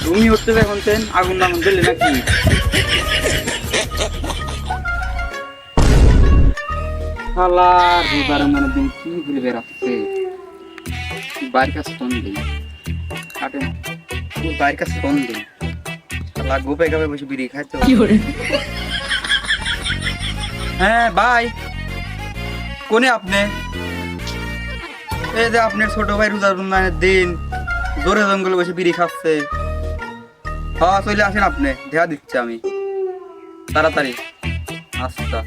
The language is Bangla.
তুমি উঠতে এখন আগুন নাগুন দিলে নাকি? মানে দিন কি ঘুরে বেড়াচ্ছে, বাড়ির কাছে ফোন দিই বাড়ির কাছে ফোন দিই গোপে গাবে বসে বিড়ি খাইতো। হ্যাঁ ভাই, কোনে আপনি? এই যে আপনার ছোট ভাই রোজার দিন জোরে জঙ্গলে বসে বিড়ি খাচ্ছে। হ্যাঁ চলে আসেন, আপনি দেখা দিচ্ছি আমি তাড়াতাড়ি। আচ্ছা